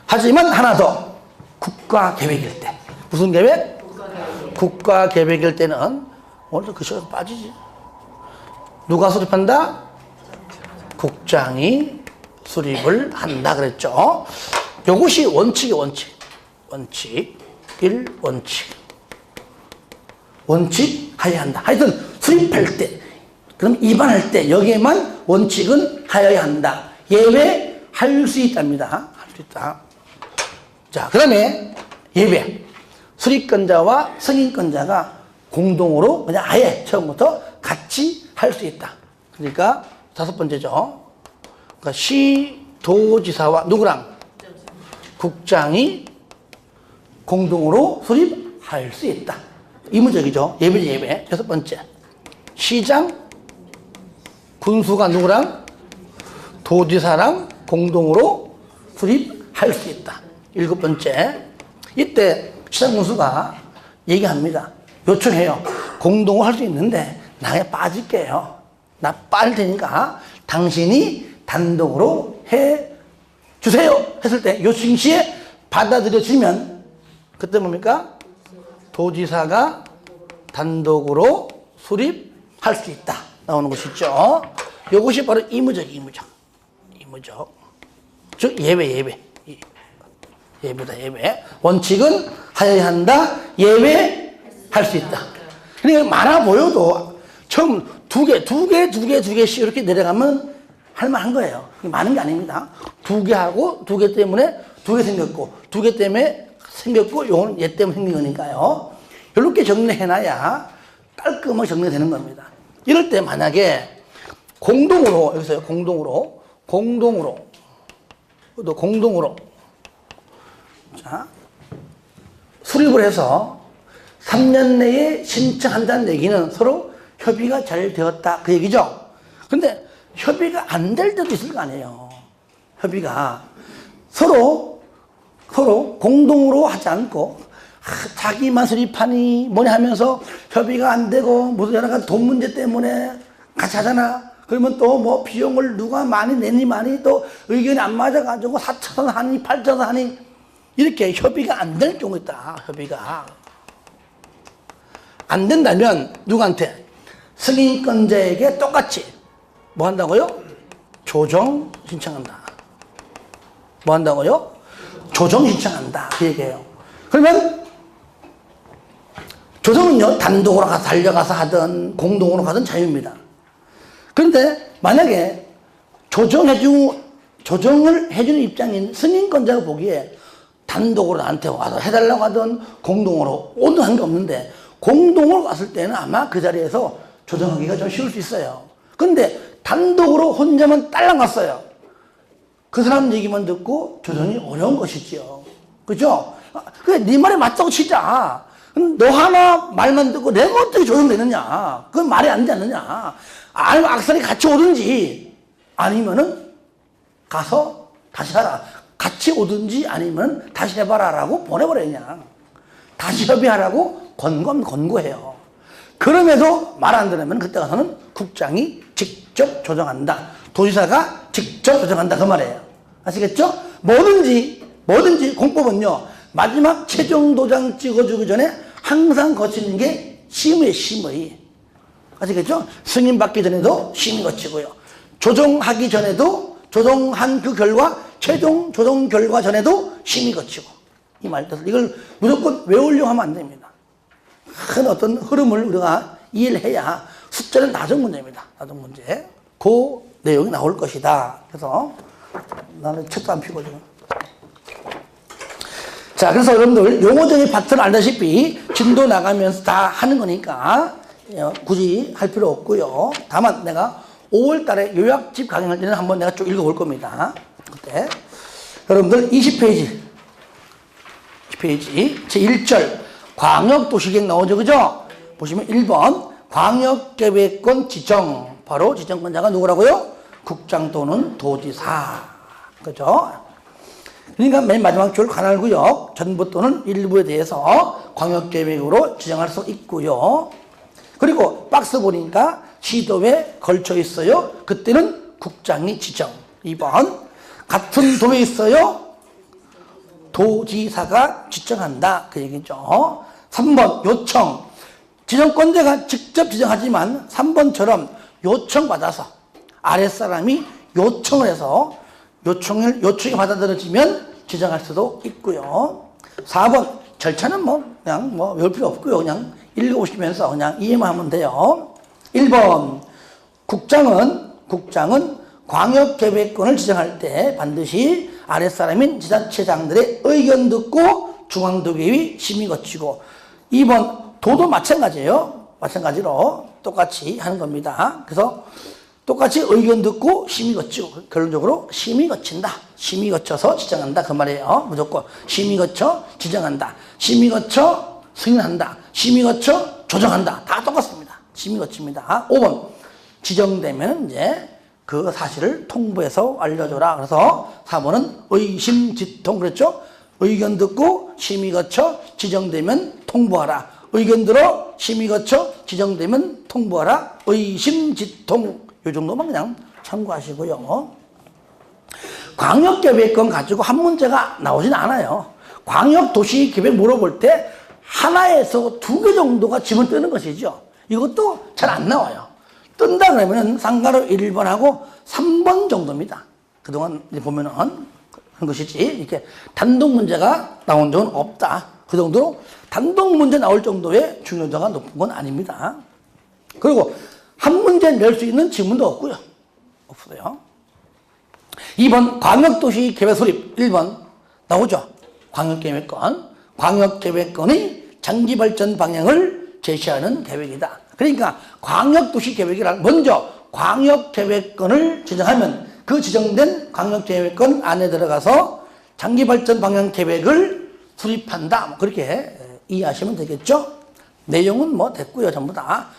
하지만 하나 더 국가계획일 때 무슨 계획? 국가계획일 때는 오늘도 그 시간 빠지지. 누가 수립한다? 국장. 국장이 수립을 한다 그랬죠. 요것이 원칙이 원칙. 원칙 1 원칙 하여야 한다. 하여튼 수립할 때, 그럼 입안할 때 여기에만 원칙은 하여야 한다. 예외 할 수 있답니다. 할 수 있다. 자, 그 다음에 예외. 수립권자와 승인권자가 공동으로 그냥 아예 처음부터 같이 할 수 있다. 그러니까 5번째죠. 그러니까 시도지사와 누구랑? 국장이 공동으로 수립할 수 있다. 의무적이죠. 예외 예외. 6번째. 시장, 군수가 누구랑? 도지사랑 공동으로 수립할 수 있다. 7번째. 이때 시장 군수가 얘기합니다. 요청해요. 공동으로 할 수 있는데 나 그냥 빠질게요. 나 빠질 테니까 당신이 단독으로 해 주세요. 했을 때 요청 시에 받아들여지면 그때 뭡니까? 도지사가 단독으로 수립할 수 있다. 나오는 것이죠. 이것이 바로 의무적. 즉 예외. 예외다, 예외. 원칙은 하여야 한다. 예외 할 수 있다. 그러니까 많아 보여도 처음 두 개씩 이렇게 내려가면 할만한 거예요. 많은 게 아닙니다. 2개 하고 2개 때문에 2개 생겼고 2개 때문에 생겼고 요거는 얘 때문에 생긴 거니까요. 이렇게 정리해놔야 깔끔하게 정리되는 겁니다. 이럴 때 만약에 공동으로 여기서요. 공동으로 자 수립을 해서 3년 내에 신청한다는 얘기는 서로 협의가 잘 되었다 그 얘기죠. 근데 협의가 안 될 때도 있을 거 아니에요. 협의가 서로 공동으로 하지 않고 자기만 수립하니 뭐냐 하면서 협의가 안 되고 무슨 여러 가지 돈 문제 때문에 같이 하잖아. 그러면 또 뭐 비용을 누가 많이 내니 많이 또 의견이 안 맞아가지고 4,000원 하니 8,000원 하니 이렇게 협의가 안 될 경우 있다. 협의가 안 된다면 누구한테? 승인권자에게 똑같이 뭐 한다고요? 조정 신청한다. 뭐 한다고요? 조정 신청한다. 그 얘기예요. 그러면 조정은요, 단독으로 가서 달려가서 하든 공동으로 가든 자유입니다. 그런데 만약에 조정을 해주는 입장인 승인권자가 보기에 단독으로 나한테 와서 해달라고 하든 공동으로 오든 한 게 없는데 공동으로 갔을 때는 아마 그 자리에서 조정하기가 좀 쉬울 수 있어요. 근데 단독으로 혼자만 딸랑 갔어요. 그 사람 얘기만 듣고 조정이 어려운 것이지요. 그죠? 그래, 네 말에 맞다고 치자. 너 하나 말만 듣고 내가 어떻게 조정되느냐. 그건 말이 안 되지 않느냐. 아니면 악산이 같이 오든지 아니면은 가서 다시 하라. 같이 오든지 아니면 다시 해봐라 라고 보내버려 그냥. 다시 협의하라고 권고해요. 그럼에도 말 안 들으면 그때 가서는 국장이 직접 조정한다. 도지사가 직접 조정한다. 그 말이에요. 아시겠죠? 뭐든지 공법은요. 마지막 최종 도장 찍어주기 전에 항상 거치는 게 심의예요. 심의. 아시겠죠? 승인받기 전에도 심의 거치고요. 조정하기 전에도 조정한 그 결과 최종 조정 결과 전에도 심의 거치고 이 말뜻을 이걸 무조건 외우려고 하면 안 됩니다. 큰 어떤 흐름을 우리가 이해를 해야 숫자는 나중 문제입니다. 나중 문제. 그 내용이 나올 것이다. 그래서 나는 책도 안 피고 지금. 자, 그래서 여러분들 용어적인 파트는 알다시피 진도 나가면서 다 하는 거니까 굳이 할 필요 없고요. 다만 내가 5월 달에 요약집 강의할 때는 한번 내가 쭉 읽어볼 겁니다. 그때 여러분들 20페이지 제1절 광역도시계획 나오죠. 그죠? 보시면 1번 광역계획권 지정. 바로 지정권자가 누구라고요? 국장 또는 도지사. 그죠? 그러니까 맨 마지막 줄 관할구역 전부 또는 일부에 대해서 광역계획으로 지정할 수 있고요. 그리고 박스 보니까 시도에 걸쳐 있어요. 그때는 국장이 지정. 2번 같은 도에 있어요. 도지사가 지정한다. 그 얘기죠. 3번 요청. 지정권자가 직접 지정하지만 3번처럼 요청받아서 아랫사람이 요청을 해서 요청이 받아들여지면 지정할 수도 있고요. 4번 절차는 그냥 외울 필요 없고요. 그냥 읽어보시면서 그냥 이해만 하면 돼요. 1번 국장은 광역계획권을 지정할 때 반드시 아랫사람인 지자체장들의 의견 듣고 중앙도계위 심의 거치고 2번 도도 마찬가지예요. 마찬가지로 똑같이 하는 겁니다. 그래서 똑같이 의견 듣고 심의 거치고 결론적으로 심의 거친다. 심의 거쳐서 지정한다. 그 말이에요. 무조건 심의 거쳐 지정한다. 심의 거쳐 승인한다. 심의 거쳐 조정한다. 다 똑같습니다. 심의 거칩니다. 5번 지정되면 이제 그 사실을 통보해서 알려줘라. 그래서 4번은 의심지통 그랬죠? 의견 듣고 심의 거쳐 지정되면 통보하라. 의견 들어 심의 거쳐 지정되면 통보하라. 의심지통 이 정도만 그냥 참고하시고요. 광역계획권 가지고 한 문제가 나오진 않아요. 광역도시계획 물어볼 때 하나에서 2개 정도가 지문 뜨는 것이죠. 이것도 잘 안 나와요. 뜬다 그러면 쌍가로 1번하고 3번 정도입니다. 그동안 보면은 그런 것이지 이렇게 단독 문제가 나온 적은 없다. 그 정도로 단독 문제 나올 정도의 중요도가 높은 건 아닙니다. 그리고 한 문제 낼 수 있는 지문도 없고요. 없어요. 2번 광역도시계획 수립 1번 나오죠. 광역계획권. 광역계획권의 장기발전 방향을 제시하는 계획이다. 그러니까 광역도시계획이란 먼저 광역계획권을 지정하면 그 지정된 광역계획권 안에 들어가서 장기발전 방향 계획을 수립한다. 그렇게 이해하시면 되겠죠. 내용은 됐고요. 전부 다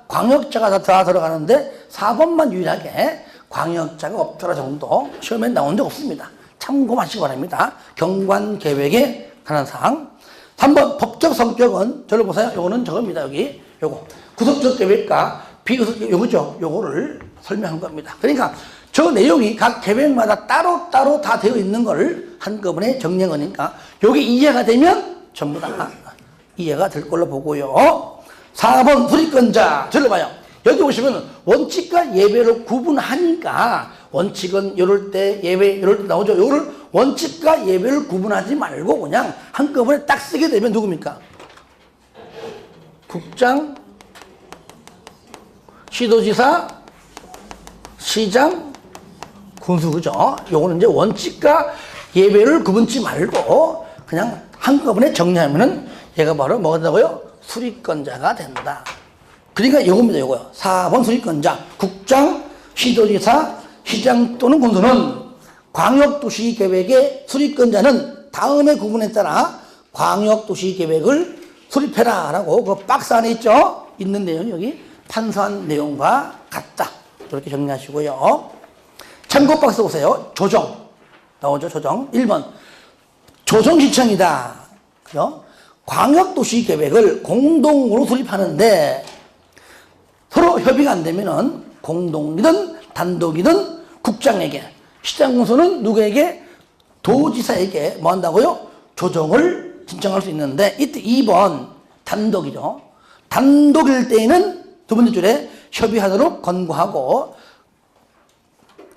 광역자가 다 들어가는데 4번만 유일하게 광역자가 없더라 정도 시험에 나온 적 없습니다. 참고하시기 바랍니다. 경관계획에 관한 사항. 3번 법적 성격은 저를 보세요. 요거는 저겁니다. 여기 요거 구속적 계획과 비구속적 요거죠. 요거를 설명한 겁니다. 그러니까 저 내용이 각 계획마다 따로따로 다 되어 있는 걸 한꺼번에 정리한 거니까 여기 이해가 되면 전부 다 이해가 될 걸로 보고요. 4번 수립권자 들어봐요. 여기 보시면 원칙과 예외로 구분하니까 원칙은 이럴 때 예외 이럴 때 나오죠. 이거를 원칙과 예외를 구분하지 말고 그냥 한꺼번에 딱 쓰게 되면 누굽니까? 국장, 시도지사, 시장, 군수 그죠? 요거는 이제 원칙과 예외를 구분치 말고 그냥 한꺼번에 정리하면은 얘가 바로 뭐가 된다고요? 수립권자가 된다. 그러니까 요겁니다. 요거요. 4번 수립권자. 국장, 시도지사, 시장 또는 군수는 광역도시계획의 수립권자는 다음의 구분에 따라 광역도시계획을 수립해라 라고 그 박스 안에 있죠? 있는 내용이 여기 판서한 내용과 같다. 이렇게 정리하시고요. 참고 박스 보세요. 조정. 나오죠? 조정. 1번. 조정시청이다. 그죠? 광역도시계획을 공동으로 수립하는데 서로 협의가 안 되면은 공동이든 단독이든 국장에게, 시장군수는 누구에게? 도지사에게 뭐 한다고요? 조정을 신청할 수 있는데 이때 2번 단독이죠. 단독일 때에는 두 번째 줄에 협의하도록 권고하고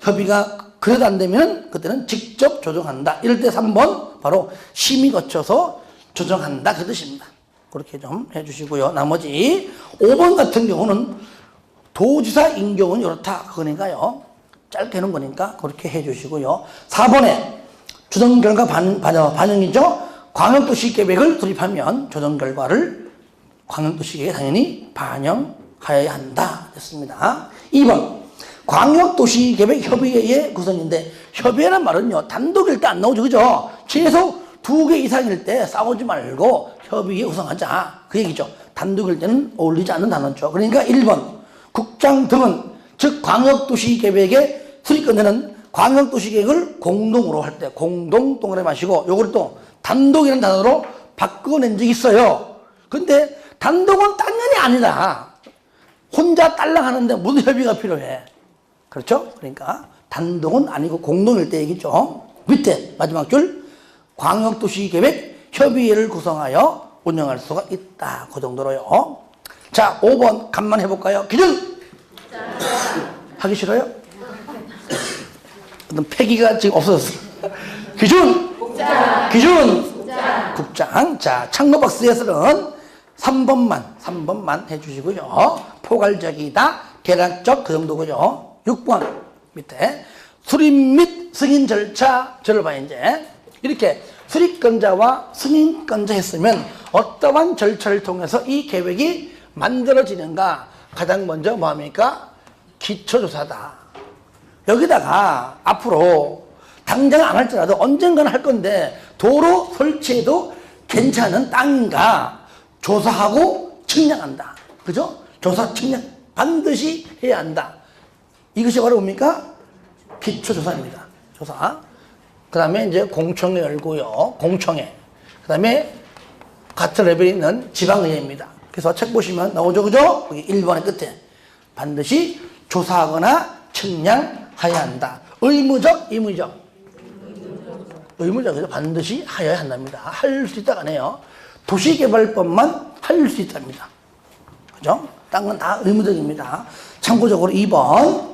협의가 그래도 안 되면 그때는 직접 조정한다. 이럴 때 3번 바로 심의 거쳐서 조정한다 그 뜻입니다. 그렇게 좀 해주시고요. 나머지 5번 같은 경우는 도지사 임경은 이렇다 그러니까요. 짧게 해놓은 거니까 그렇게 해주시고요. 4번에 조정 결과 반영이죠. 광역도시계획을 수립하면 조정 결과를 광역도시계획에 당연히 반영하여야 한다 됐습니다. 2번 광역도시계획 협의회의 구성인데 협의회란 말은요 단독일 때 안 나오죠. 그죠? 최소 2개 이상일 때 싸우지 말고 협의회 구성하자 그 얘기죠. 단독일 때는 어울리지 않는 단어죠. 그러니까 1번 국장 등은 즉 광역도시계획의 수립권자는 광역도시계획을 공동으로 할 때 공동 동그라미 마시고 요걸 또 단독이라는 단어로 바꿔낸 적이 있어요. 근데 단독은 당연히 아니다. 혼자 딸랑 하는데 무슨 협의가 필요해. 그렇죠? 그러니까 단독은 아니고 공동일 때 얘기죠. 밑에 마지막 줄 광역도시계획 협의회를 구성하여 운영할 수가 있다. 그 정도로요. 자, 5번 간만 해볼까요? 기준! 하기 싫어요? 어떤 폐기가 지금 없어졌어. 기준! 기준! 국장. 자, 참고 박스에서는 3번만 해주시고요. 포괄적이다, 개략적 그 정도고요. 6번 밑에 수립 및 승인 절차 저를 봐요. 이제 이렇게 수립권자와 승인권자 했으면 어떠한 절차를 통해서 이 계획이 만들어지는가? 가장 먼저 뭐합니까? 기초조사다. 여기다가 앞으로 당장 안 할지라도 언젠가는 할 건데 도로 설치해도 괜찮은 땅인가 조사하고 측량한다. 그죠? 조사, 측량 반드시 해야 한다. 이것이 바로 뭡니까? 기초조사입니다. 조사. 그 다음에 이제 공청회 열고요. 공청회. 그 다음에 같은 레벨에 있는 지방의회입니다. 그래서 책 보시면 나오죠. 그죠? 여기 1번의 끝에. 반드시 조사하거나 측량해야 한다. 의무적, 임의적? 의무적이죠. 반드시 하여야 한답니다. 할 수 있다가 아니에요. 도시개발법만 할 수 있답니다. 그죠? 딴 건 다 의무적입니다. 참고적으로 2번.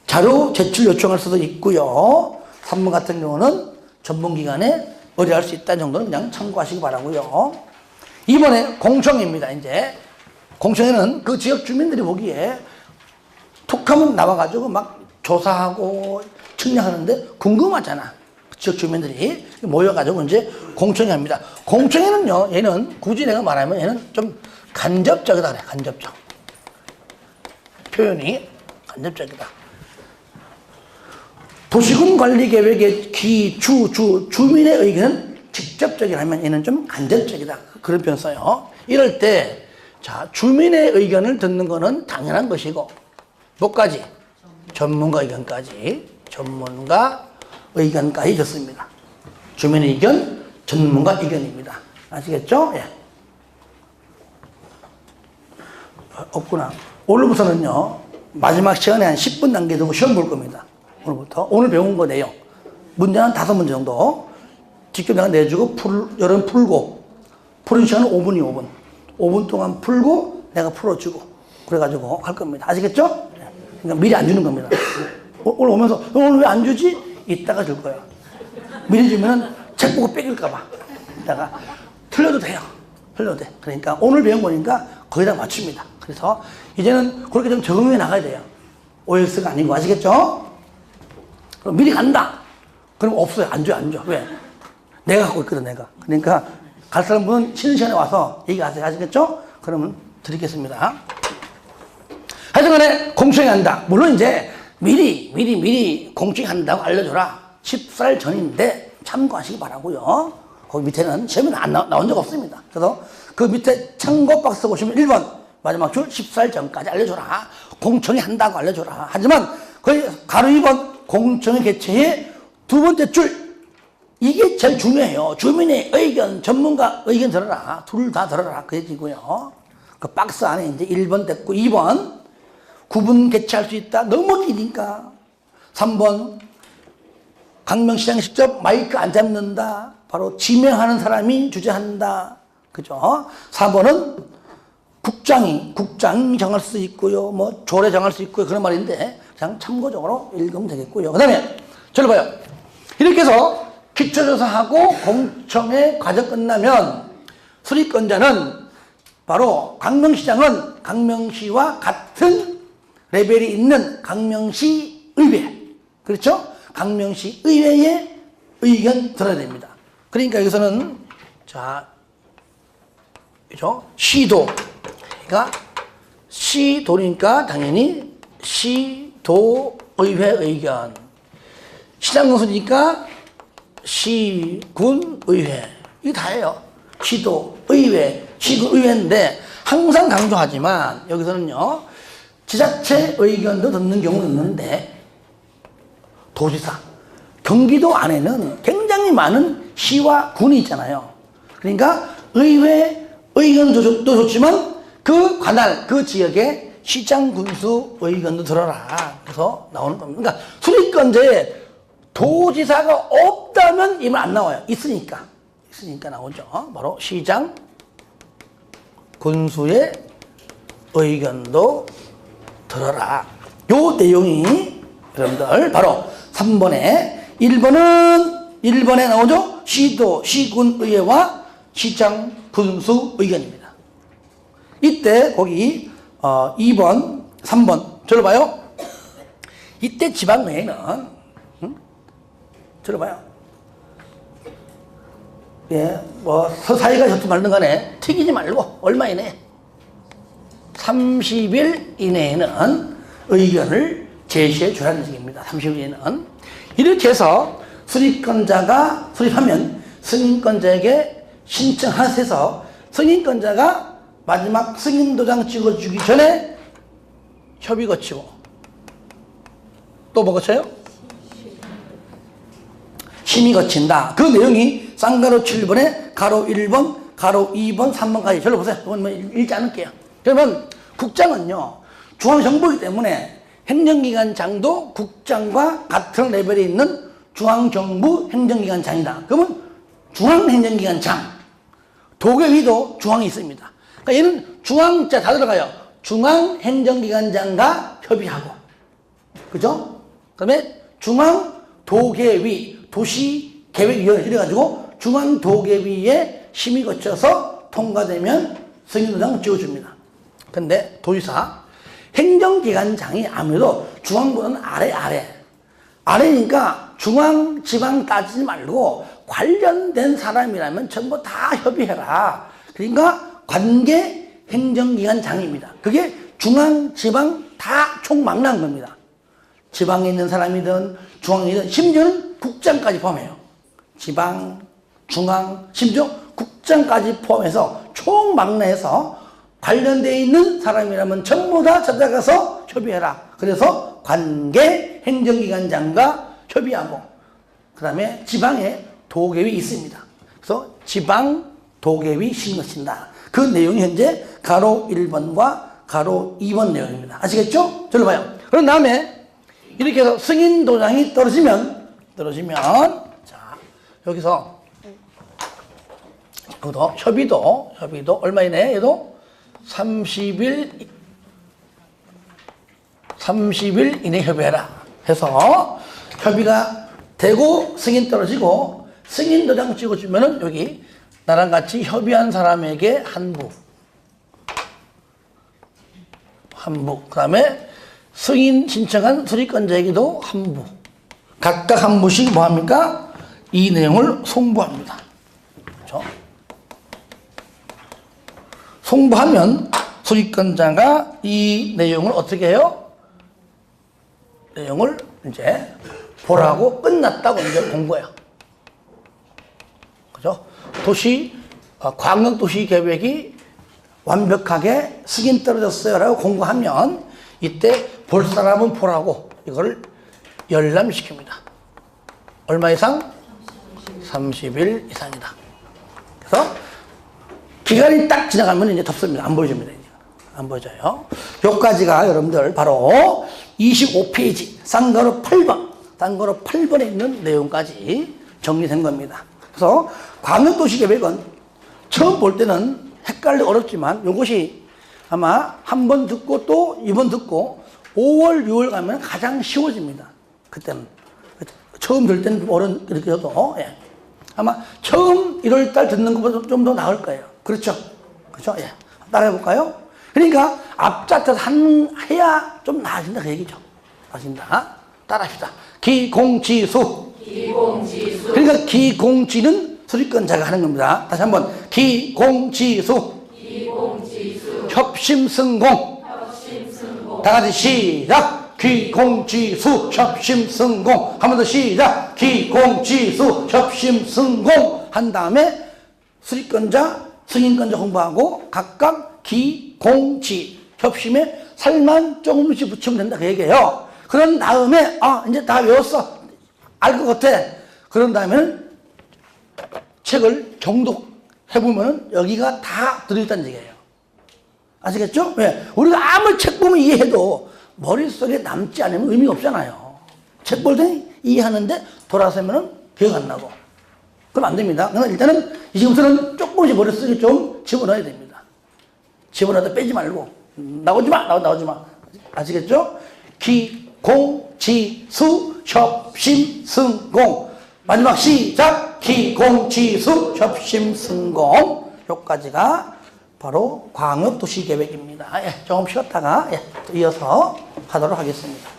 자료 제출 요청할 수도 있고요. 3번 같은 경우는 전문기관에 의뢰할 수 있다는 정도는 그냥 참고하시기 바라고요. 2번에 공청회입니다. 이제 공청회는 그 지역 주민들이 보기에 톡하면 나와가지고 막 조사하고 측량하는데 궁금하잖아. 지역 주민들이 모여가지고 이제 공청회 합니다. 공청회는요, 얘는 굳이 내가 말하면 얘는 좀 간접적이다 그래. 간접적. 표현이 간접적이다. 도시군 관리 계획의 주민의 의견은 직접적이라면 얘는 좀 간접적이다. 그런 표현 써요. 이럴 때, 자, 주민의 의견을 듣는 거는 당연한 것이고, 뭐까지? 전문가 의견까지. 전문가 의견까지 듣습니다. 주민의 의견, 전문가 의견입니다. 아시겠죠? 예. 없구나. 오늘부터는요, 마지막 시간에 한 10분 남겨두고 시험 볼 겁니다. 오늘부터. 오늘 배운 거 내용. 문제는 5문제 정도. 직접 내가 내주고, 여러분 풀고, 푸는 시간은 5분이 5분. 5분 동안 풀고, 내가 풀어주고. 그래가지고 할 겁니다. 아시겠죠? 그러니까 미리 안 주는 겁니다. 오늘 오면서, 오늘 왜 안 주지? 이따가 줄 거예요. 미리 주면은 책 보고 뺏길까봐. 이따가 틀려도 돼요. 틀려도 돼. 그러니까 오늘 배운 거니까 거의 다 맞춥니다. 그래서 이제는 그렇게 좀 적응해 나가야 돼요. OX가 아니고. 아시겠죠? 그럼 미리 간다. 그럼 없어요. 안 줘, 안 줘. 왜? 내가 갖고 있거든, 내가. 그러니까 갈 사람은 쉬는 시간에 와서 얘기하세요. 아시겠죠? 그러면 드리겠습니다. 하여튼간에 공청회 한다. 물론 이제 미리 공청회 한다고 알려줘라. 14일 전인데 참고하시기 바라고요. 거기 밑에는 시험에 나온 적 없습니다. 그래서 그 밑에 참고 박스 보시면 1번 마지막 줄 14일 전까지 알려줘라. 공청회 한다고 알려줘라. 하지만 거기 가로 2번 공청회 개최의 두 번째 줄, 이게 제일 중요해요. 주민의 의견, 전문가 의견 들어라. 둘 다 들어라. 그 얘기고요. 그 박스 안에 이제 1번 됐고, 2번 구분 개최할 수 있다. 너무 기니까. 3번 강명시장이 직접 마이크 안 잡는다. 바로 지명하는 사람이 주재한다. 그죠? 4번은 국장이 정할 수 있고요. 뭐 조례 정할 수 있고요. 그런 말인데 그냥 참고적으로 읽으면 되겠고요. 그 다음에 저를 봐요. 이렇게 해서 기초조사하고 공청회 과정 끝나면 수립권자는 바로 강명시장은 강명시와 같은 레벨이 있는 강명시 의회, 그렇죠? 강명시 의회의 의견 들어야 됩니다. 그러니까 여기서는 자, 그죠? 시도가 시도니까 당연히 시도의회 의견, 시장군수니까 시군의회, 이게 다예요. 시도의회, 시군의회인데 항상 강조하지만 여기서는요, 지자체 의견도 듣는 경우는 있는데 도지사, 경기도 안에는 굉장히 많은 시와 군이 있잖아요. 그러니까 의회 의견도 좋지만 그 관할, 그 지역의 시장 군수 의견도 들어라. 그래서 나오는 겁니다. 그러니까 수립권자에 도지사가 없다면 이 말 안 나와요. 있으니까 나오죠. 바로 시장 군수의 의견도 들어라. 요 내용이 여러분들 바로 3번에 1번에 나오죠? 시도, 시군의회와 시장 분수 의견입니다. 이때 거기 2번, 3번 저를 봐요. 이때 지방의회는 저를 봐요. 예, 뭐 서사위가 좋든 말든 간에 튀기지 말고 얼마 이내 30일 이내에는 의견을 제시해 주라는 얘기입니다. 30일 이내는. 이렇게 해서 수립하면 승인권자에게 신청하셔서 승인권자가 마지막 승인도장 찍어주기 전에 협의 거치고 또 뭐 거쳐요? 심의 거친다. 그 내용이 쌍가로 7번에 가로 1번, 가로 2번, 3번까지. 절로 보세요. 이건 뭐 읽지 않을게요. 그러면 국장은요, 중앙정부이기 때문에 행정기관장도 국장과 같은 레벨에 있는 중앙정부 행정기관장이다. 그러면 중앙행정기관장, 도계위도 중앙에 있습니다. 그러니까 얘는 중앙자 다 들어가요. 중앙행정기관장과 협의하고, 그죠? 그 다음에 중앙도계위, 도시계획위원회 이래가지고 중앙도계위에 심의 거쳐서 통과되면 승인도장 찍어줍니다. 근데 도지사, 행정기관장이 아무래도 중앙보다는 아래니까 중앙, 지방 따지지 말고 관련된 사람이라면 전부 다 협의해라. 그러니까 관계 행정기관장입니다. 그게 중앙, 지방 다 총망라한 겁니다. 지방에 있는 사람이든 중앙이든 심지어는 국장까지 포함해요. 지방, 중앙, 심지어 국장까지 포함해서 총망라해서 관련되어 있는 사람이라면 전부 다 찾아가서 협의해라. 그래서 관계 행정기관장과 협의하고 그 다음에 지방에 도계위 있습니다. 그래서 지방 도계위 심의친다. 그 내용이 현재 가로 1번과 가로 2번 내용입니다. 아시겠죠? 저를 봐요. 그런 다음에 이렇게 해서 승인도장이 떨어지면 자 여기서 협의도 얼마 이내 얘도 30일 이내 협의해라 해서 협의가 되고 승인 떨어지고 승인도장 찍어주면은 여기 나랑 같이 협의한 사람에게 한부 그 다음에 승인 신청한 수립권자에게도 한부 각각 한 부씩 뭐합니까? 이 내용을 송부합니다. 그렇죠? 송부하면 수립권자가 이 내용을 어떻게 해요? 내용을 이제 보라고 끝났다고 이제 공고해요. 그죠? 광역도시 계획이 완벽하게 승인 떨어졌어요 라고 공고하면 이때 볼 사람은 보라고 이걸 열람시킵니다. 얼마 이상? 30일 이상이다. 그래서 기간이 딱 지나가면 이제 덮습니다. 안 보여줍니다. 이제. 안 보여줘요. 요까지가 여러분들 바로 25페이지 쌍가로 8번에 있는 내용까지 정리된 겁니다. 그래서 광역도시계획은 처음 볼 때는 헷갈리고 어렵지만 이것이 아마 한 번 듣고 또 2번 듣고 5월, 6월 가면 가장 쉬워집니다. 그때는. 처음 들 때는 이렇게 해도, 예. 아마 처음 1월달 듣는 것보다 좀 더 나을 거예요. 그렇죠? 그렇죠? 예. 따라해볼까요? 그러니까 앞자태 해야 좀 나아진다. 그 얘기죠. 나아진다. 따라합시다. 기공지수. 그러니까 기공지는 수립권자가 하는 겁니다. 다시 한번. 기공지수. 협심승공. 다 같이 시작. 기공지수 협심승공. 한 번 더 시작. 기공지수 협심승공. 한 다음에 수립권자, 승인권자 공부하고 각각 기공지 협심에 살만 조금씩 붙이면 된다. 그 얘기예요. 그런 다음에 이제 다 외웠어. 알 것 같아. 그런 다음에는 책을 정독해보면 여기가 다 들어있다는 얘기예요. 아시겠죠? 왜? 우리가 아무리 책 보면 이해해도 머릿속에 남지 않으면 의미가 없잖아요. 책 볼 때 이해하는데 돌아서면 기억 안 나고. 그럼 안 됩니다. 그러나 일단은 지금부터는 조금씩 머릿속에 좀 집어넣어야 됩니다. 집어넣어도 빼지 말고. 나오지 마! 나오지 마. 아시겠죠? 공지수 협심승공. 마지막 시작. 기공지수 협심승공. 요까지가 바로 광역도시계획입니다. 예, 조금 쉬었다가 또 이어서 하도록 하겠습니다.